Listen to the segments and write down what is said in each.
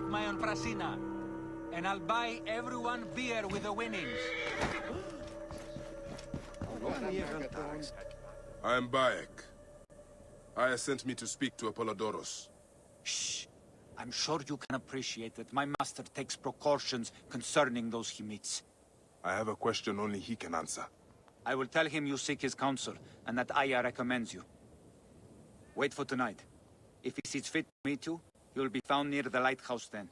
attack Mayon Prasina. And I'll buy everyone beer with the winnings. I am Bayek. Aya sent me to speak to Apollodoros. Shh. I'm sure you can appreciate that my master takes precautions concerning those he meets. I have a question only he can answer. I will tell him you seek his counsel, and that Aya recommends you. Wait for tonight. If he sees fit to meet you, you will be found near the lighthouse then.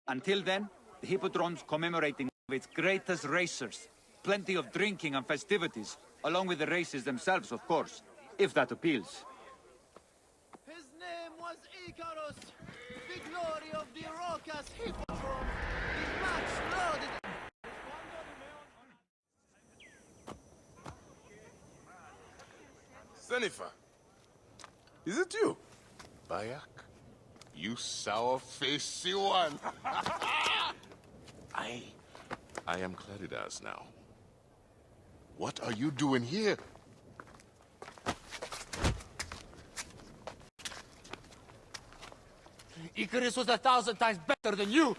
Until then, the Hippodrome's commemorating its greatest racers. Plenty of drinking and festivities, along with the races themselves, of course, if that appeals. His name was Icarus, the glory of the Raucous Hippodrome. The match loaded. Sennifer, is it you? Bayek, you sour-faced one. I am Claridas now. What are you doing here? Icarus was 1,000 times better than you.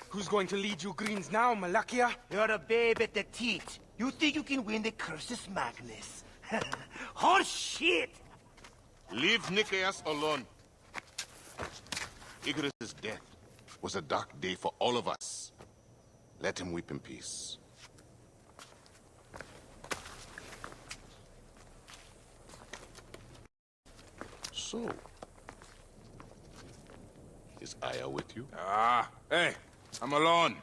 Who's going to lead you Greens now, Malakia? You're a babe at the teat. You think you can win the Cursus Magnus? Horse shit! Leave Nicaeus alone. Icarus' death was a dark day for all of us. Let him weep in peace. So, is Aya with you? Hey, I'm alone.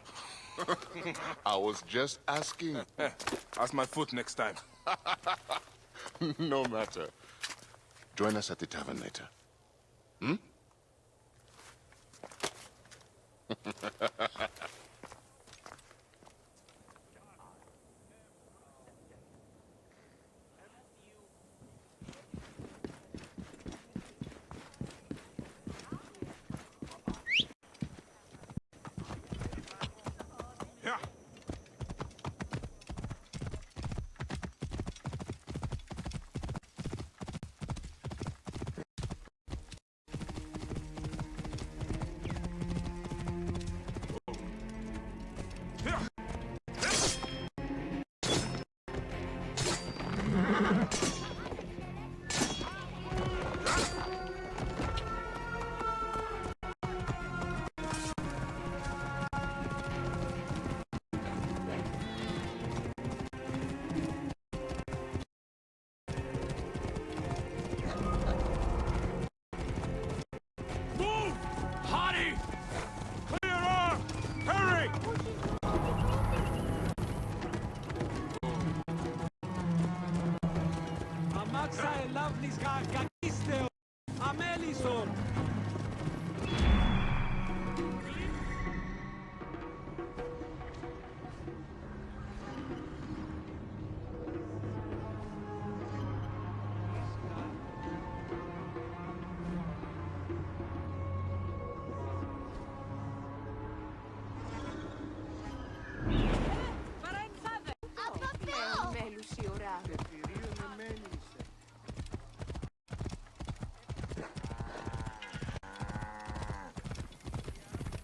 I was just asking. Ask my foot next time. No matter. Join us at the tavern later. Hmm?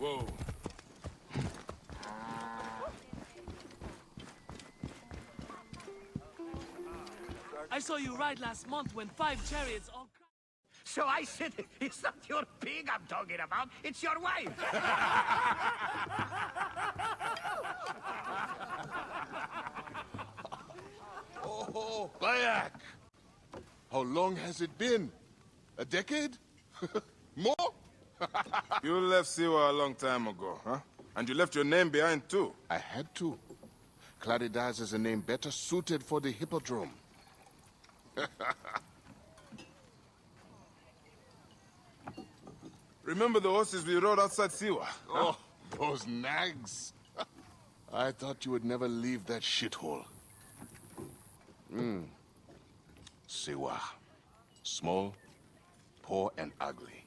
Whoa. I saw you ride last month when 5 chariots all... So I said, it's not your pig I'm talking about, it's your wife. Oh, Bayek! How long has it been? A decade? More? You left Siwa a long time ago, huh? And you left your name behind, too. I had to. Claridas is a name better suited for the Hippodrome. Remember the horses we rode outside Siwa? Oh, those nags. I thought you would never leave that shithole. Siwa. Small, poor, and ugly.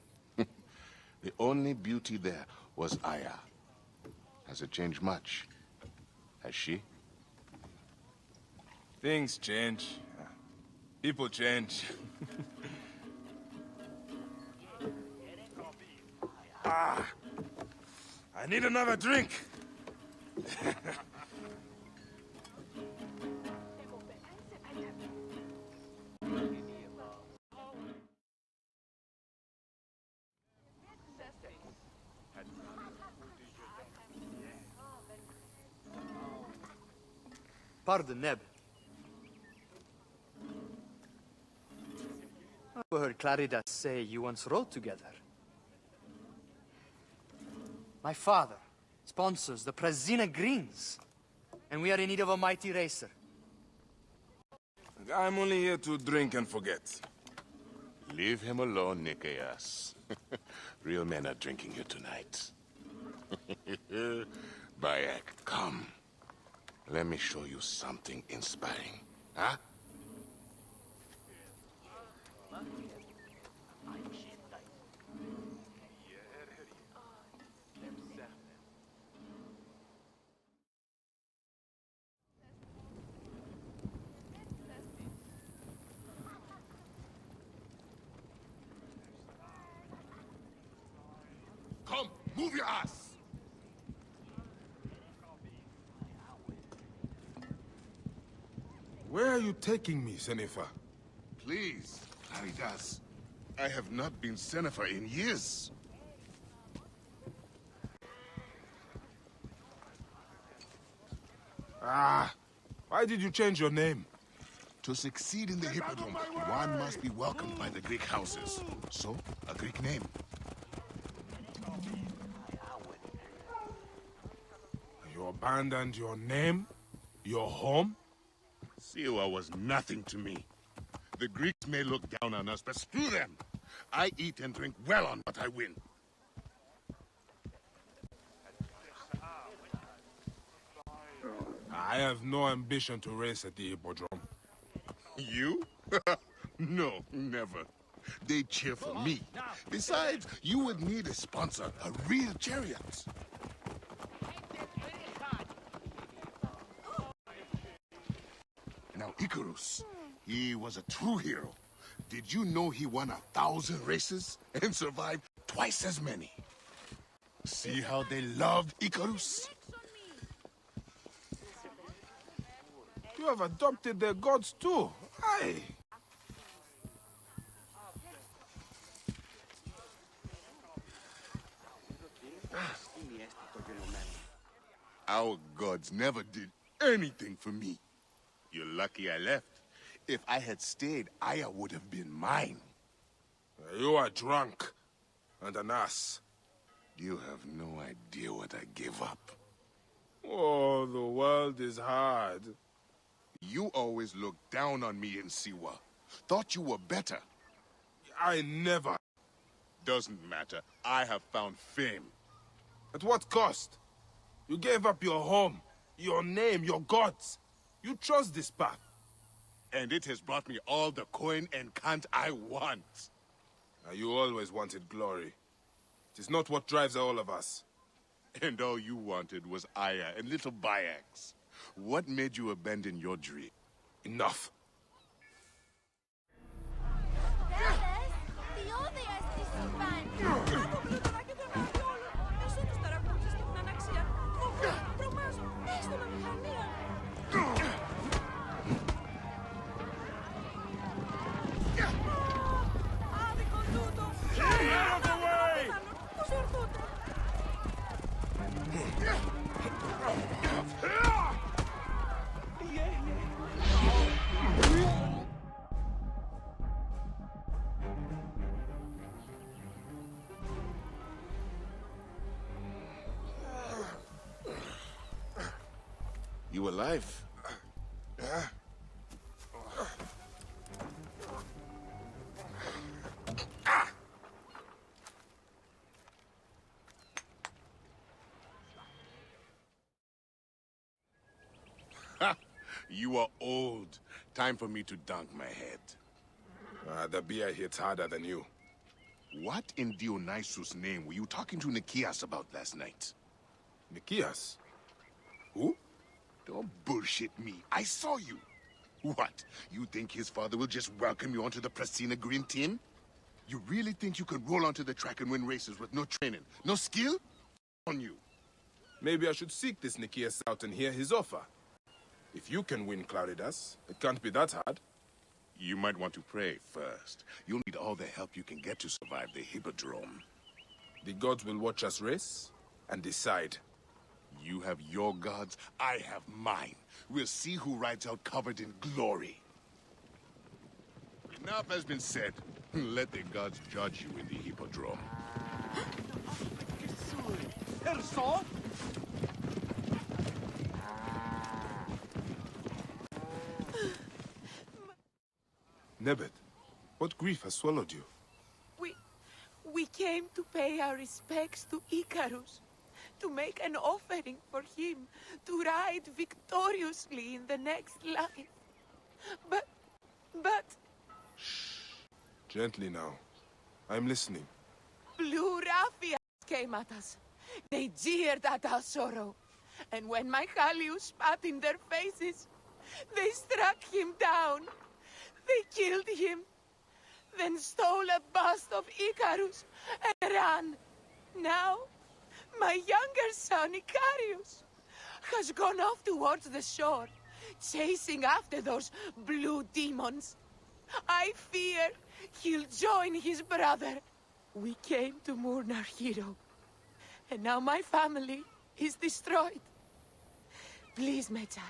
The only beauty there was Aya. Has it changed much? Has she? Things change. People change. I need another drink. Pardon, Neb. I heard Claridas say you once rode together. My father sponsors the Prasina Greens, and we are in need of a mighty racer. I'm only here to drink and forget. Leave him alone, Nikias. Real men are drinking here tonight. Bayek, come. Let me show you something inspiring. Huh? Come, move your ass! Where are you taking me, Senefa? Please, Claridas. I have not been Senefer in years. Why did you change your name? To succeed in the Hippodrome, one must be welcomed by the Greek houses. So, a Greek name. You abandoned your name? Your home? Siwa was nothing to me. The Greeks may look down on us, but screw them! I eat and drink well on what I win. I have no ambition to race at the Hippodrome. You? No, never. They cheer for me. Besides, you would need a sponsor, a real chariot. Now, Icarus, he was a true hero. Did you know he won 1,000 races and survived twice as many? See how they loved Icarus? You have adopted their gods too. Aye. Our gods never did anything for me. You're lucky I left. If I had stayed, Aya would have been mine. You are drunk and an ass. You have no idea what I gave up. Oh, the world is hard. You always looked down on me in Siwa. Thought you were better. I never. Doesn't matter. I have found fame. At what cost? You gave up your home, your name, your gods. You chose this path. And it has brought me all the coin and cant I want. You always wanted glory. It is not what drives all of us. And all you wanted was Aya and little Bayax. What made you abandon your dream? Enough. You alive? You are old. Time for me to dunk my head. The beer hits harder than you. What in Dionysus' name were you talking to Nikias about last night? Nikias? Who? Don't bullshit me. I saw you. What? You think his father will just welcome you onto the Prasina Green team? You really think you can roll onto the track and win races with no training, no skill? On you. Maybe I should seek this Nikias out and hear his offer. If you can win Claridas, it can't be that hard. You might want to pray first. You'll need all the help you can get to survive the Hippodrome. The gods will watch us race and decide. You have your gods, I have mine. We'll see who rides out covered in glory. Enough has been said. Let the gods judge you in the Hippodrome. Nebet, what grief has swallowed you? We came to pay our respects to Icarus, to make an offering for him to ride victoriously in the next life. But... Gently now. I'm listening. Blue ruffians came at us. They jeered at our sorrow. And when my Halius spat in their faces, they struck him down. They killed him, then stole a bust of Icarus and ran. Now, my younger son, Icarius, has gone off towards the shore, chasing after those blue demons. I fear he'll join his brother. We came to mourn our hero, and now my family is destroyed. Please, Medjay,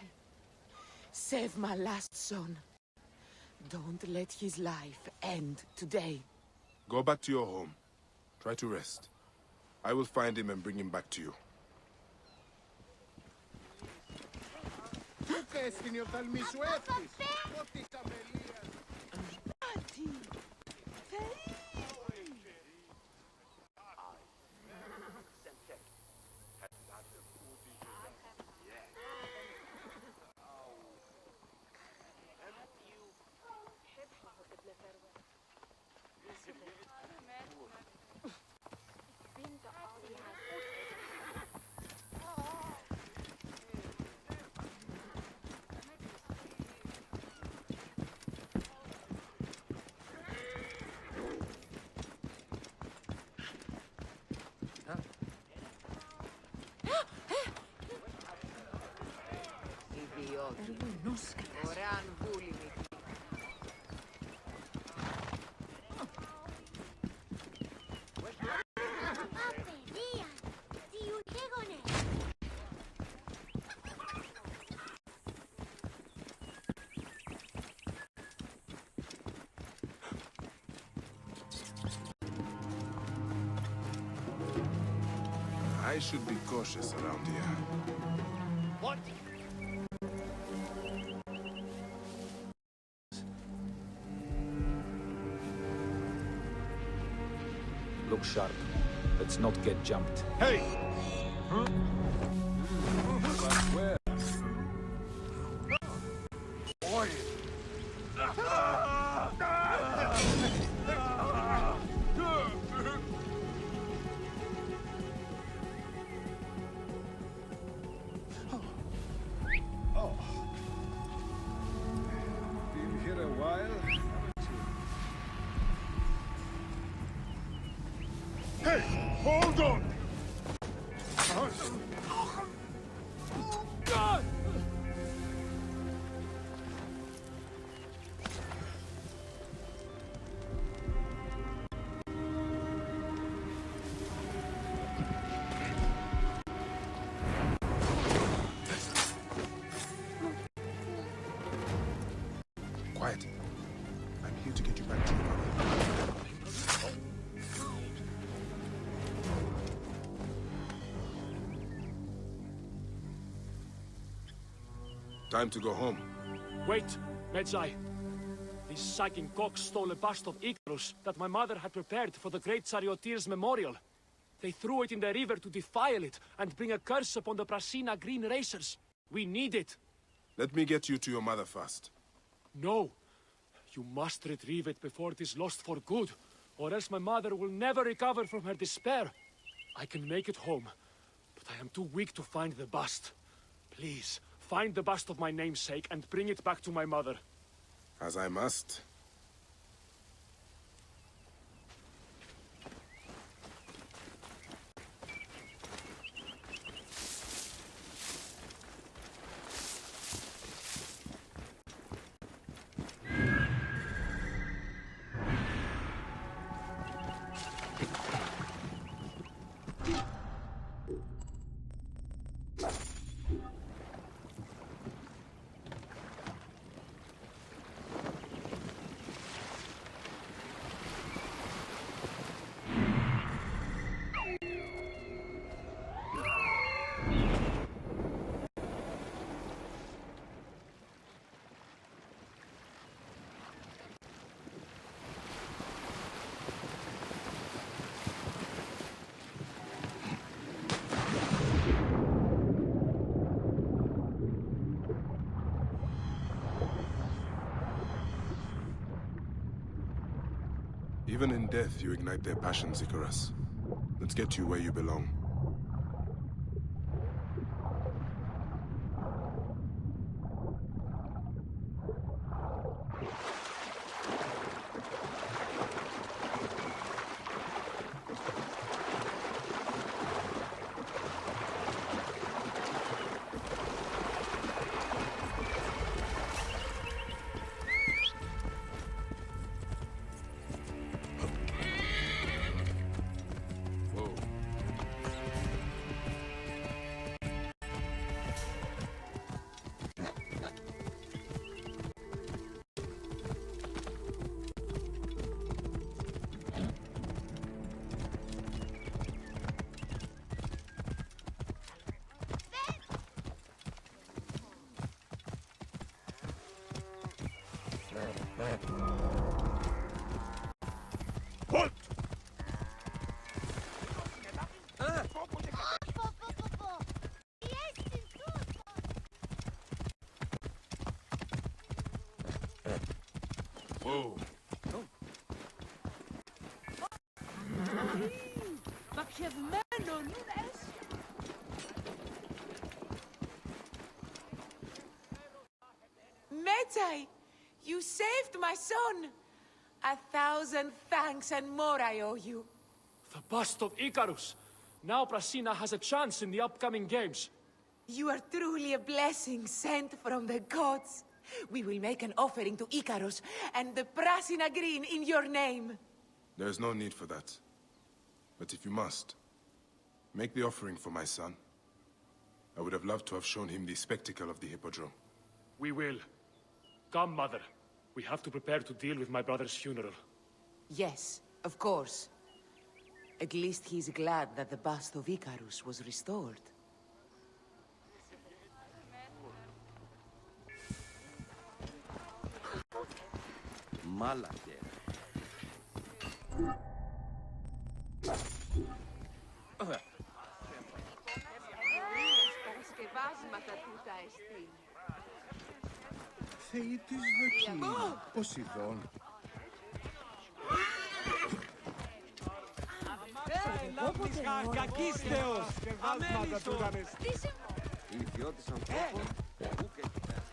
save my last son. Don't let his life end today. Go back to your home. Try to rest. I will find him and bring him back to you. I should be cautious around here. What? Look sharp. Let's not get jumped. Hey! Been here a while? Hey! Hold on! Quiet. I'm here to get you back to your mother. Time to go home. Wait, Medjay. These sagging cocks stole a bust of Icarus that my mother had prepared for the great charioteer's memorial. They threw it in the river to defile it and bring a curse upon the Brasina Green Racers. We need it. Let me get you to your mother first. No. You must retrieve it before it is lost for good, or else my mother will never recover from her despair. I can make it home, but I am too weak to find the bust. Please, find the bust of my namesake and bring it back to my mother. As I must. Even in death, you ignite their passions, Icarus. Let's get you where you belong. Halt! Whoa. Medjay, you saved my son. 1,000 thanks and more I owe you. The bust of Icarus! Now Brasina has a chance in the upcoming games. You are truly a blessing sent from the gods. We will make an offering to Icarus and the Brasina Green in your name. There is no need for that. But if you must, make the offering for my son. I would have loved to have shown him the spectacle of the Hippodrome. We will. Come, Mother. We have to prepare to deal with my brother's funeral. Yes, of course. At least he's glad that the bust of Icarus was restored. Malate. Θεοί της δοκίμη, Ποσειδών. Κακής θεός. Ηλικιώτης ανθρώπων, πού και κοιτάς.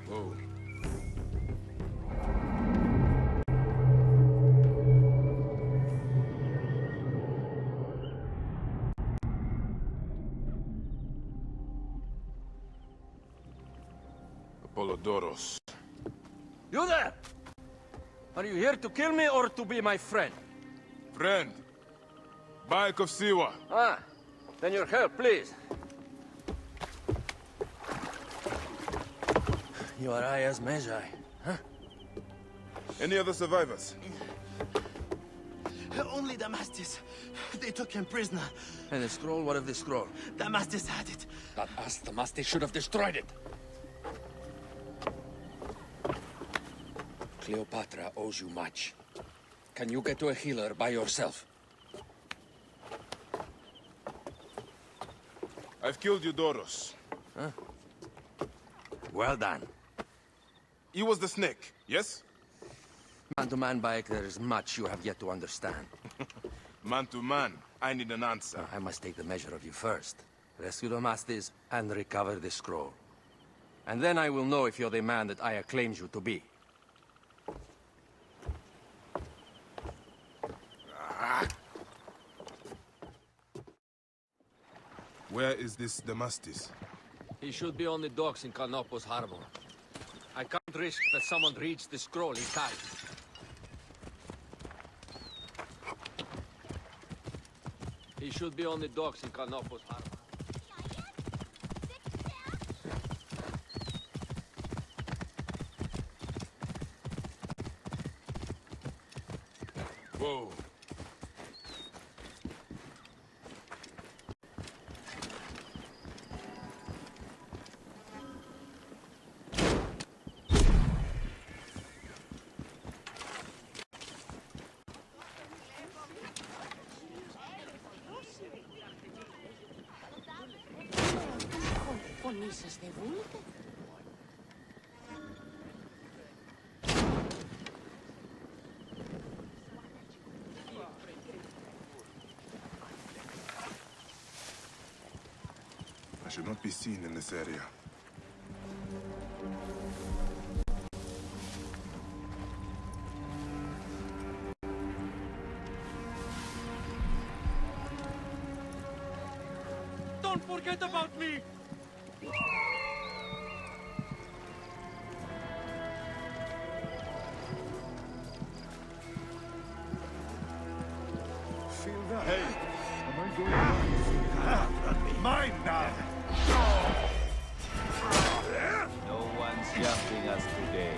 Whoa. Apollodoros. You there! Are you here to kill me or to be my friend? Friend! Bayek of Siwa! Ah, then your help, please. You are Aya's Medjay, huh? Any other survivors? Only Damastis. They took him prisoner. And the scroll? What of the scroll? Damastis had it. That us, the Master, should have destroyed it. Cleopatra owes you much. Can you get to a healer by yourself? I've killed Eudoros. Huh? Well done. He was the snake, yes? Man to man, Bayek, there is much you have yet to understand. Man to man, I need an answer. I must take the measure of you first. Rescue the Masters and recover the scroll. And then I will know if you're the man that Aya claims you to be. Where is this Damastis? He should be on the docks in Canopus Harbor. I can't risk that someone reads the scroll inside. He should be on the docks in Canopus Harbor. είσαστε βούλετε? I should not be seen in this area. Don't forget about me! Mine now! No one's jumping us today.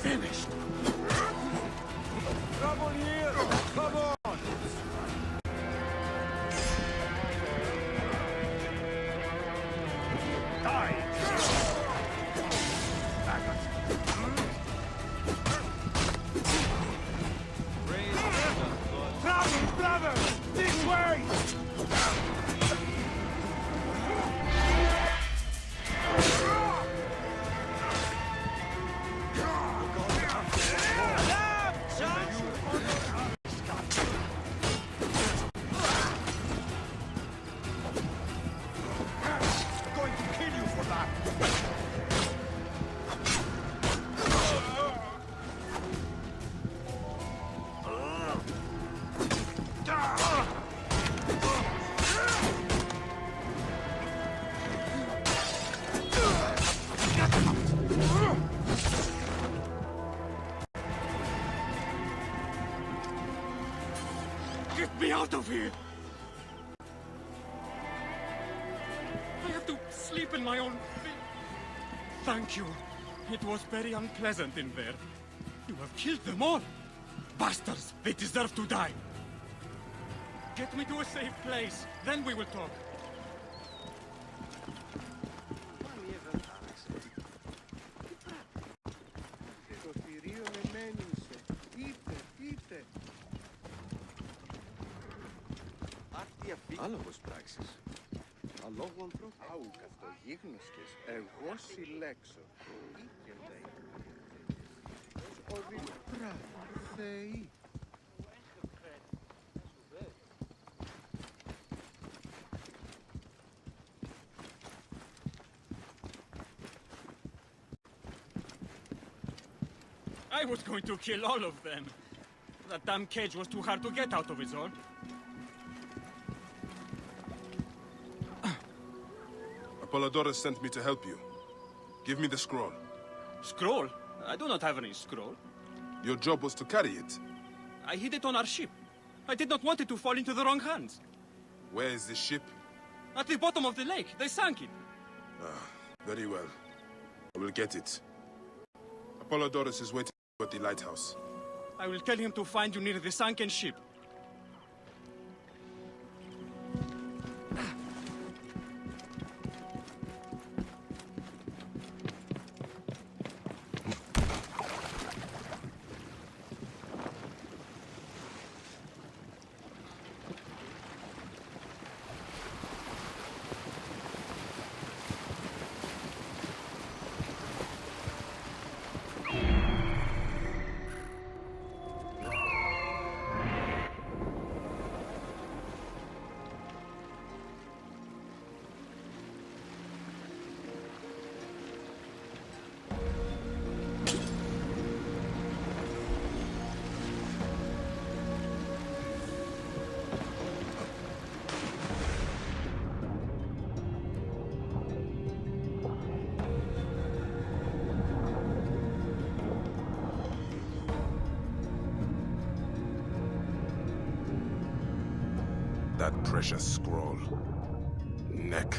Finished! Trouble here! Come on! Get me out of here! I have to sleep in my own bed. Thank you. It was very unpleasant in there. You have killed them all. Bastards! They deserve to die. Get me to a safe place. Then we will talk. Άλογος πράξεις. Αλόγου ανθρώπου. Άου καθογίγνωστες. Εγώ συλλέξω. Ήκενται. Οδη πράγμα. Θεοί. I was going to kill all of them. That damn cage was too hard to get out of, is all. Apollodorus sent me to help you. Give me the scroll. Scroll? I do not have any scroll. Your job was to carry it. I hid it on our ship. I did not want it to fall into the wrong hands. Where is the ship? At the bottom of the lake. They sank it. Very well. I will get it. Apollodorus is waiting at the lighthouse. I will tell him to find you near the sunken ship. That precious scroll. Neck.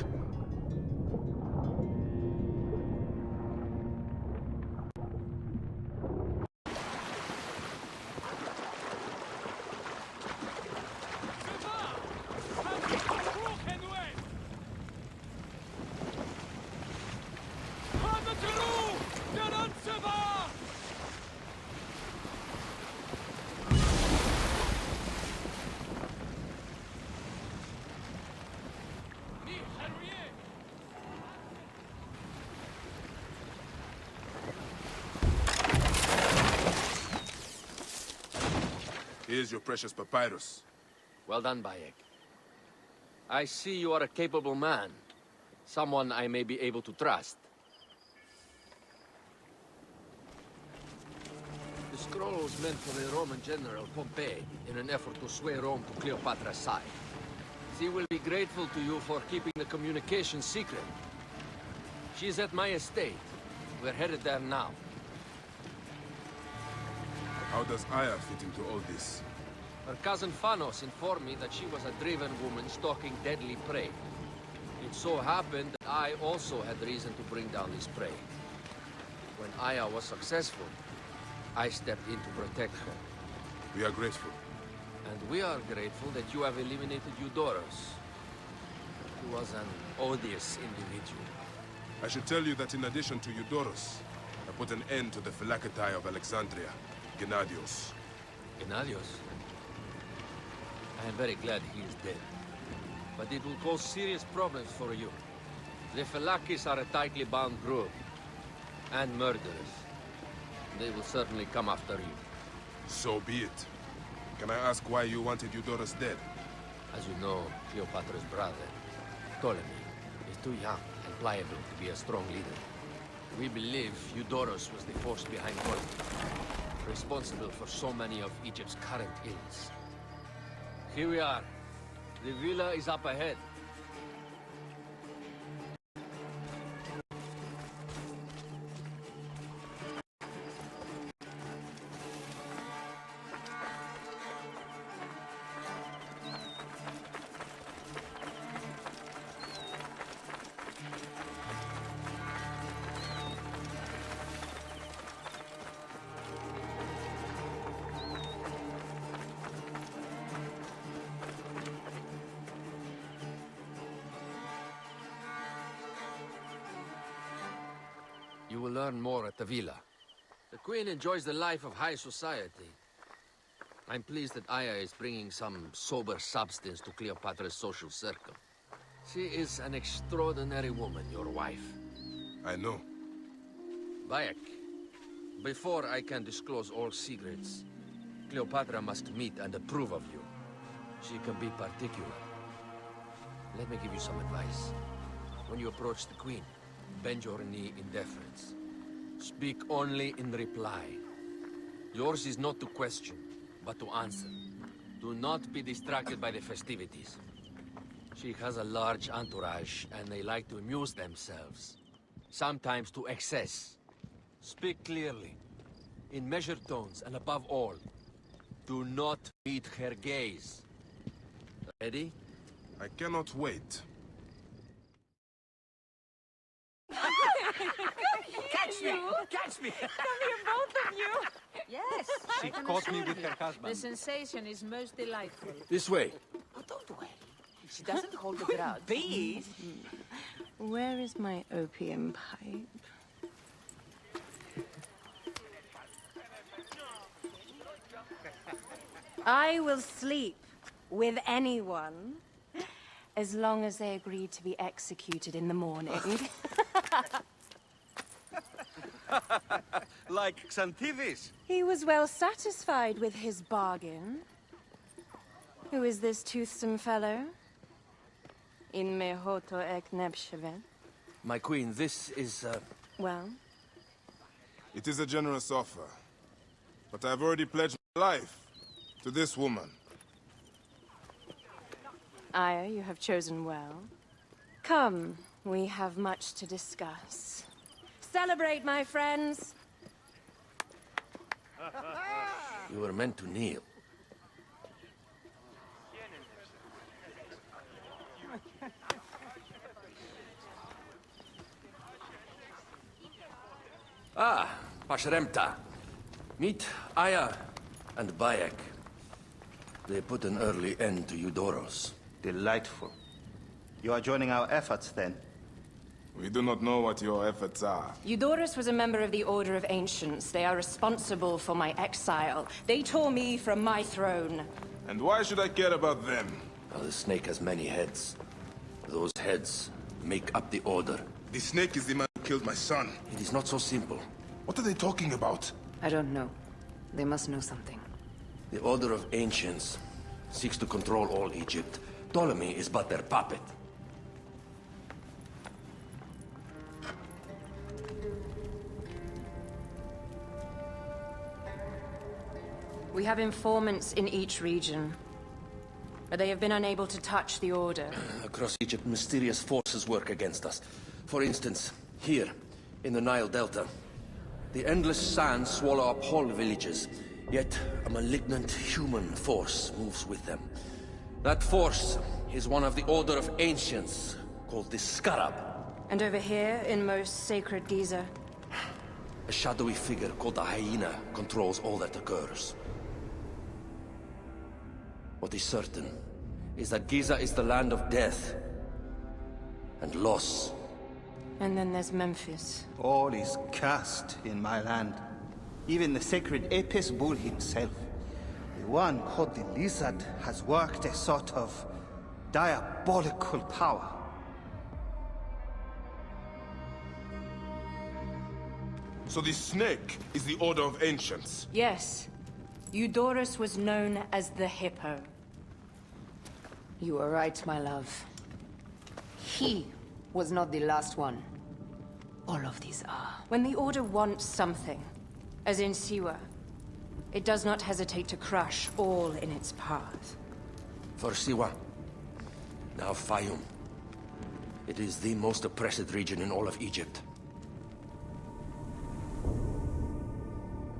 Here's your precious papyrus. Well done, Bayek. I see you are a capable man. Someone I may be able to trust. The scroll was meant for the Roman general Pompey in an effort to sway Rome to Cleopatra's side. She will be grateful to you for keeping the communication secret. She's at my estate. We're headed there now. How does Aya fit into all this? Her cousin Phanos informed me that she was a driven woman stalking deadly prey. It so happened that I also had reason to bring down this prey. When Aya was successful, I stepped in to protect her. We are grateful. And we are grateful that you have eliminated Eudoros. He was an odious individual. I should tell you that in addition to Eudoros, I put an end to the Phylakitai of Alexandria, Gennadios. Gennadios? I am very glad he is dead. But it will cause serious problems for you. The Phylakis are a tightly bound group. And murderers. They will certainly come after you. So be it. Can I ask why you wanted Eudoros dead? As you know, Cleopatra's brother, Ptolemy, is too young and pliable to be a strong leader. We believe Eudoros was the force behind Ptolemy, responsible for so many of Egypt's current ills. Here we are. The villa is up ahead. You will learn more at the villa. The Queen enjoys the life of high society. I'm pleased that Aya is bringing some sober substance to Cleopatra's social circle. She is an extraordinary woman, your wife. I know. Bayek, before I can disclose all secrets, Cleopatra must meet and approve of you. She can be particular. Let me give you some advice. When you approach the Queen, bend your knee in deference. Speak only in reply. Yours is not to question, but to answer. Do not be distracted by the festivities. She has a large entourage, and they like to amuse themselves. Sometimes to excess. Speak clearly, in measured tones, and above all, do not meet her gaze. Ready? I cannot wait. Catch me! Catch me! Come here, both of you. Yes. She caught me with her husband. The sensation is most delightful. This way. Oh, don't worry. She doesn't hold a grudge. Please! Where is my opium pipe? I will sleep with anyone as long as they agree to be executed in the morning. Like Xanthivis. He was well satisfied with his bargain. Who is this toothsome fellow? In mehoto ek nebshevet. My queen, this is, Well? It is a generous offer. But I've already pledged my life to this woman. Aya, you have chosen well. Come, we have much to discuss. Celebrate, my friends! you were meant to kneel. Ah, Pashremta. Meet Aya and Bayek. They put an early end to Eudoros. Delightful. You are joining our efforts, then? We do not know what your efforts are. Eudoros was a member of the Order of Ancients. They are responsible for my exile. They tore me from my throne. And why should I care about them? Now, the snake has many heads. Those heads make up the Order. The snake is the man who killed my son. It is not so simple. What are they talking about? I don't know. They must know something. The Order of Ancients seeks to control all Egypt. Ptolemy is but their puppet. We have informants in each region, but they have been unable to touch the Order. Across Egypt, mysterious forces work against us. For instance, here, in the Nile Delta, the endless sands swallow up whole villages, yet a malignant human force moves with them. That force is one of the Order of Ancients, called the Scarab. And over here, in most sacred Giza? A shadowy figure called the Hyena controls all that occurs. What is certain is that Giza is the land of death and loss. And then there's Memphis. All is cursed in my land. Even the sacred Apis bull himself. The one called the Lizard has worked a sort of diabolical power. So the snake is the Order of Ancients? Yes. Eudorus was known as the Hippo. You are right, my love. He was not the last one. All of these are. When the Order wants something, as in Siwa, it does not hesitate to crush all in its path. For Siwa, now Fayum. It is the most oppressed region in all of Egypt.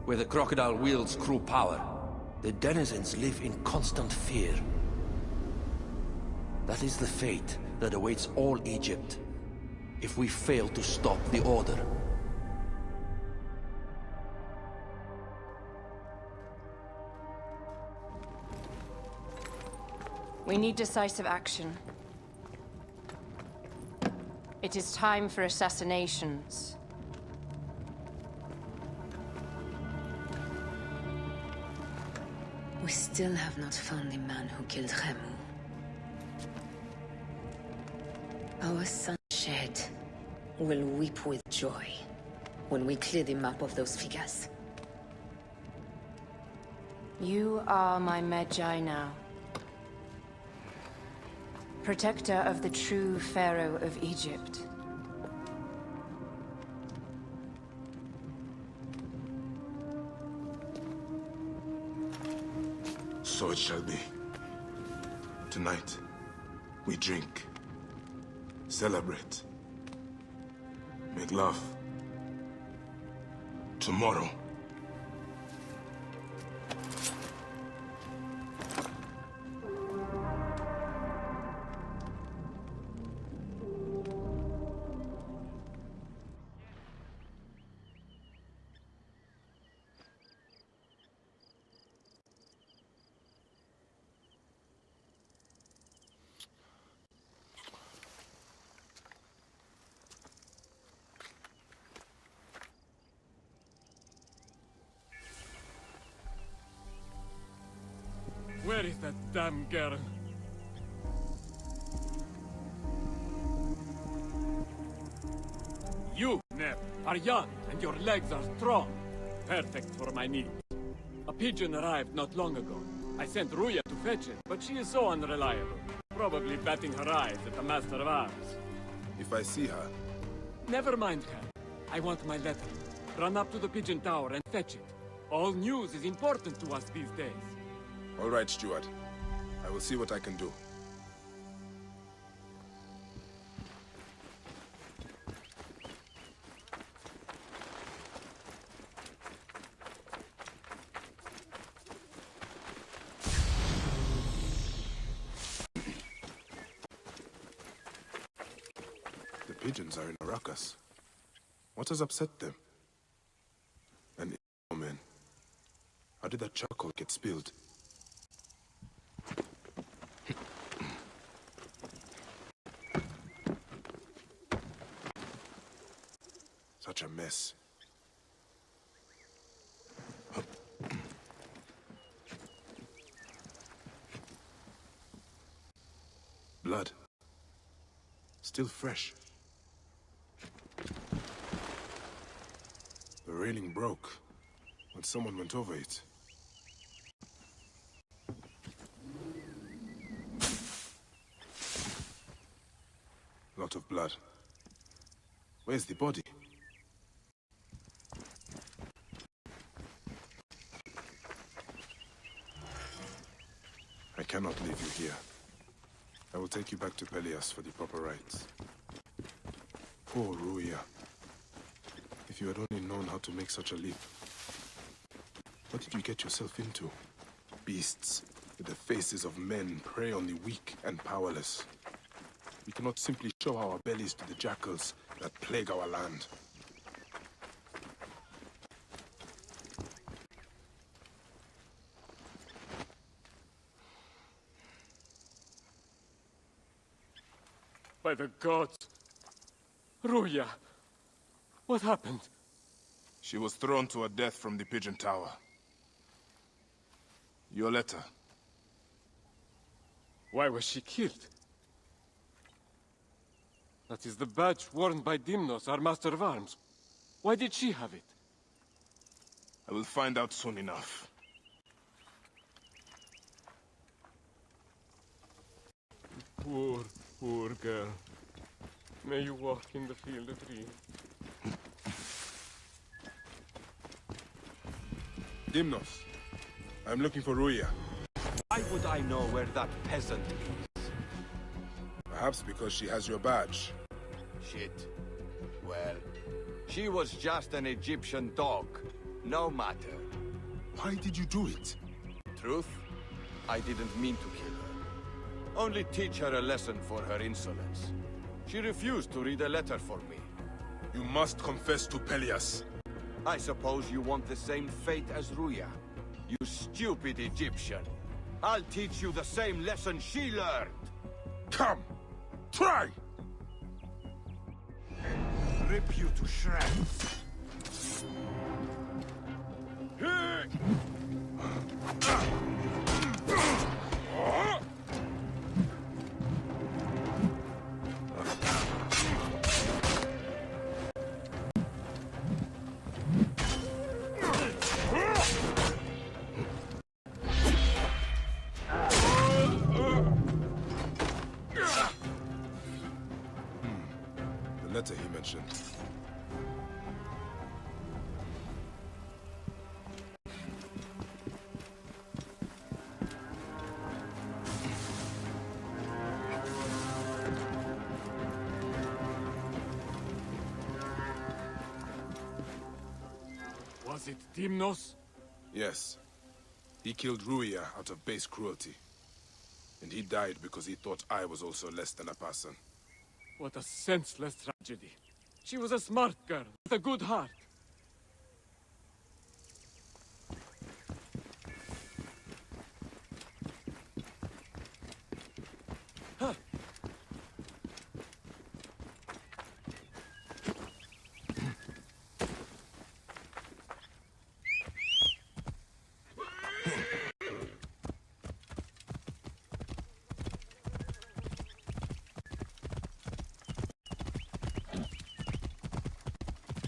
Where the crocodile wields cruel power, the denizens live in constant fear. That is the fate that awaits all Egypt if we fail to stop the Order. We need decisive action. It is time for assassinations. We still have not found the man who killed Khemu. Our son Shed will weep with joy when we clear the map of those figures. You are my Medjay now. Protector of the true Pharaoh of Egypt. So it shall be. Tonight, we drink, celebrate, make love. Tomorrow, Where is that damn girl? You, Neb, are young and your legs are strong. Perfect for my needs. A pigeon arrived not long ago. I sent Ruya to fetch it, but she is so unreliable. Probably batting her eyes at the Master of Arms. if I see her, Never mind her. I want my letter. Run up to the pigeon tower and fetch it. All news is important to us these days. all right, Stuart. I will see what I can do. The pigeons are in a ruckus. What has upset them? And oh man, how did that charcoal get spilled? Such a mess. Blood. Still fresh. The railing broke when someone went over it. out of blood. Where's the body? I cannot leave you here. I will take you back to Pelias for the proper rites. Poor Ruya. If you had only known how to make such a leap. What did you get yourself into? Beasts, with the faces of men, prey on the weak and powerless. We cannot simply show our bellies to the jackals that plague our land. By the gods! Ruya! What happened? She was thrown to her death from the Pigeon Tower. Your letter. Why was she killed? That is the badge worn by Dimnos, our master of arms. Why did she have it? I will find out soon enough. Poor, poor girl. May you walk in the field of dreams. Dimnos, I'm looking for Ruya. Why would I know where that peasant is? Perhaps because she has your badge. Shit. Well, she was just an Egyptian dog. No matter. Why did you do it? Truth? I didn't mean to kill her. Only teach her a lesson for her insolence. She refused to read a letter for me. You must confess to Pelias. I suppose you want the same fate as Ruya. You stupid Egyptian. I'll teach you the same lesson she learned. Come! Try! Rip you to shreds. The letter he mentioned. Was it Dimnos? Yes. He killed Ruya out of base cruelty. And he died because he thought I was also less than a person. What a senseless tragedy. She was a smart girl, with a good heart. Huh.